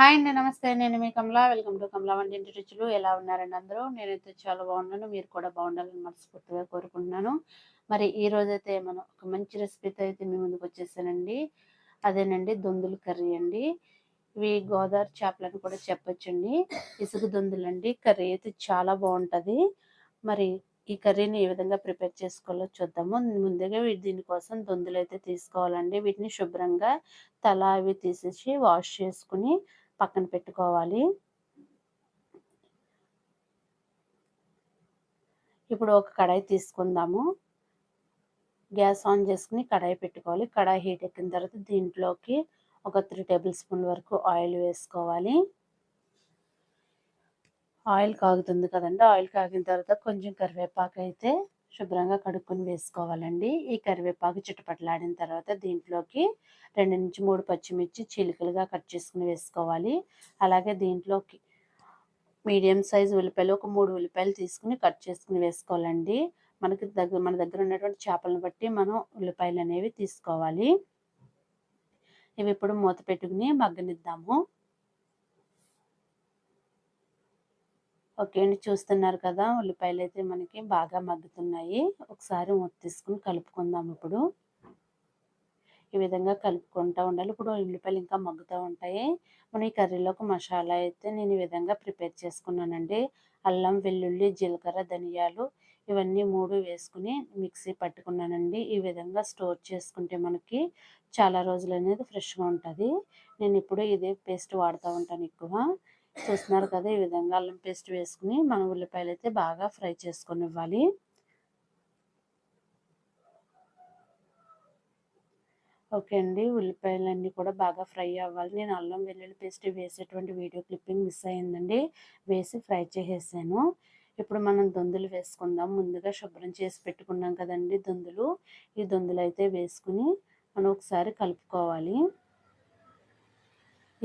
Hi అండి. నమస్తే. నేను మీ కమల. వెల్కమ్ టు కమల వంటింటి రుచులు. ఎలా ఉన్నారండి అందరూ? నేనైతే చాలా బాగున్నాను. మీరు కూడా బాగుండాలని మనస్ఫూర్తిగా కోరుకుంటున్నాను. మరి ఈరోజైతే మనం ఒక మంచి రెసిపీతో అయితే మీ ముందుకు వచ్చేసానండి. అదేనండి దొందులు కర్రీ అండి. ఇవి గోదావరి చేపలని కూడా చెప్పొచ్చండి. ఇసుక దొందులండి. కర్రీ అయితే చాలా బాగుంటుంది. మరి ఈ కర్రీని ఏ విధంగా ప్రిపేర్ చేసుకోవాలో చూద్దాము. ముందుగా దీనికోసం దొందులు అయితే తీసుకోవాలండి. వీటిని శుభ్రంగా తల అవి తీసేసి వాష్ చేసుకుని పక్కన పెట్టుకోవాలి. ఇప్పుడు ఒక కడాయి తీసుకుందాము. గ్యాస్ ఆన్ చేసుకుని కడాయి పెట్టుకోవాలి. కడాయి హీట్ ఎక్కిన తర్వాత దీంట్లోకి ఒక 3 టేబుల్ స్పూన్ వరకు ఆయిల్ వేసుకోవాలి. ఆయిల్ కాగుతుంది కదండి. ఆయిల్ కాగిన తర్వాత కొంచెం కరివేపాకు అయితే శుభ్రంగా కడుక్కొని వేసుకోవాలండి. ఈ కరివేపాకు చిటపటలాడిన తర్వాత దీంట్లోకి 2-3 పచ్చిమిర్చి చీలికలుగా కట్ చేసుకుని వేసుకోవాలి. అలాగే దీంట్లోకి మీడియం సైజ్ ఉల్లిపాయలు ఒక 3 ఉల్లిపాయలు తీసుకుని కట్ చేసుకుని వేసుకోవాలండి. మన దగ్గర ఉన్నటువంటి చేపలను బట్టి మనం ఉల్లిపాయలు అనేవి తీసుకోవాలి. ఇవి ఇప్పుడు మూత పెట్టుకుని మగ్గనిద్దాము. ఓకే అండి, చూస్తున్నారు కదా ఉల్లిపాయలు అయితే మనకి బాగా మగ్గుతున్నాయి. ఒకసారి మూత తీసుకుని కలుపుకుందాం. ఇప్పుడు ఈ విధంగా కలుపుకుంటూ ఉండాలి. ఇప్పుడు ఉల్లిపాయలు ఇంకా మగ్గుతూ ఉంటాయి. మనం ఈ కర్రీలోకి మసాలా అయితే నేను ఈ విధంగా ప్రిపేర్ చేసుకున్నానండి. అల్లం, వెల్లుల్లి, జీలకర్ర, ధనియాలు ఇవన్నీ 3 వేసుకుని మిక్సీ పట్టుకున్నానండి. ఈ విధంగా స్టోర్ చేసుకుంటే మనకి చాలా రోజులు అనేది ఫ్రెష్గా ఉంటుంది. నేను ఇప్పుడు ఇదే పేస్ట్ వాడుతూ ఉంటాను ఎక్కువ. చూస్తున్నారు కదా, ఈ విధంగా అల్లం పేస్ట్ వేసుకుని మనం ఉల్లిపాయలు అయితే బాగా ఫ్రై చేసుకొని ఇవ్వాలి. ఓకే అండి, ఉల్లిపాయలన్నీ కూడా బాగా ఫ్రై అవ్వాలి. నేను అల్లం వెల్లుల్లి పేస్ట్ వేసేటువంటి వీడియో క్లిప్పింగ్ మిస్ అయిందండి. వేసి ఫ్రై చేసేసాను. ఇప్పుడు మనం దొందులు వేసుకుందాం. ముందుగా శుభ్రం చేసి పెట్టుకున్నాం కదండి దొందులు. ఈ దొందులు అయితే వేసుకుని మనం ఒకసారి కలుపుకోవాలి.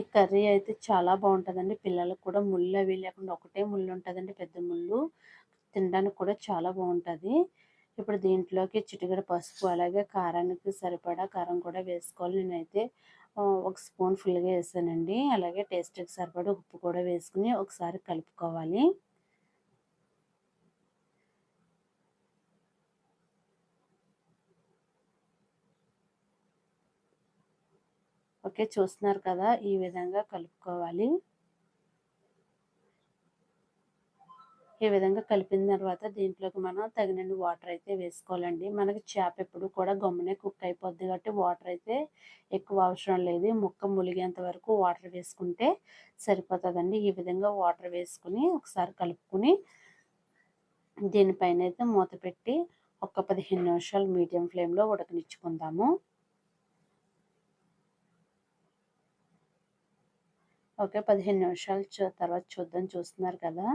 ఈ కర్రీ అయితే చాలా బాగుంటుందండి. పిల్లలకు కూడా ముళ్ళు అవి లేకుండా ఒకటే ముళ్ళు ఉంటుందండి, పెద్ద ముళ్ళు. తినడానికి కూడా చాలా బాగుంటుంది. ఇప్పుడు దీంట్లోకి చిటికెడు పసుపు, అలాగే కారానికి సరిపడా కారం కూడా వేసుకోవాలి. నేనైతే ఒక స్పూన్ ఫుల్గా వేసానండి. అలాగే టేస్ట్కి సరిపడా ఉప్పు కూడా వేసుకుని ఒకసారి కలుపుకోవాలి. ఓకే, చూస్తున్నారు కదా, ఈ విధంగా కలుపుకోవాలి. ఈ విధంగా కలిపిన తర్వాత దీంట్లోకి మనం తగినన్ని వాటర్ అయితే వేసుకోవాలండి. మనకి చేప ఎప్పుడు కూడా గమ్మునే కుక్ అయిపోద్ది కాబట్టి వాటర్ అయితే ఎక్కువ అవసరం లేదు. ముక్క ములిగేంత వరకు వాటర్ వేసుకుంటే సరిపోతుందండి. ఈ విధంగా వాటర్ వేసుకుని ఒకసారి కలుపుకుని దీనిపైన అయితే మూత పెట్టి ఒక 15 నిమిషాలు మీడియం ఫ్లేమ్లో ఉడకనిచ్చుకుందాము. ఓకే, 15 నిమిషాలు తర్వాత చూద్దాం. చూస్తున్నారు కదా,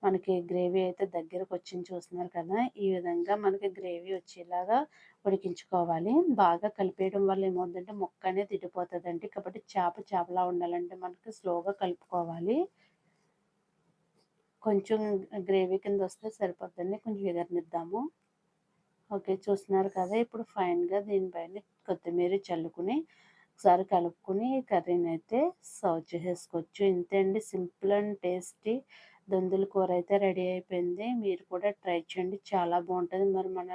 మనకి గ్రేవీ అయితే దగ్గరకు వచ్చింది. చూస్తున్నారు కదా, ఈ విధంగా మనకి గ్రేవీ వచ్చేలాగా ఉడికించుకోవాలి. బాగా కలిపేయడం వల్ల ఏమవుతుందంటే ముక్క అనేది ఇడిపోతుందండి. కాబట్టి చేపలా ఉండాలంటే మనకి స్లోగా కలుపుకోవాలి. కొంచెం గ్రేవీ కింద వస్తే సరిపోతుందండి. కొంచెం ఎగరనిద్దాము. ఓకే, చూస్తున్నారు కదా, ఇప్పుడు ఫైన్గా దీనిపైన కొత్తిమీర చల్లుకుని ఒకసారి కలుపుకుని కర్రీని అయితే సర్వ్ చేసేసుకోవచ్చు. ఇంతే అండి, సింపుల్ అండ్ టేస్టీ దొందుల కూర అయితే రెడీ అయిపోయింది. మీరు కూడా ట్రై చేయండి, చాలా బాగుంటుంది. మరి మన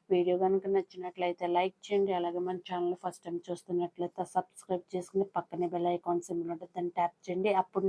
వీడియో కనుక నచ్చినట్లయితే లైక్ చేయండి. అలాగే మన ఛానల్ ఫస్ట్ టైం చూస్తున్నట్లయితే సబ్స్క్రైబ్ చేసుకుని పక్కనే బెల్ ఐకాన్ సింబల్ ఉంటుంది, దాన్ని ట్యాప్ చేయండి. అప్పుడు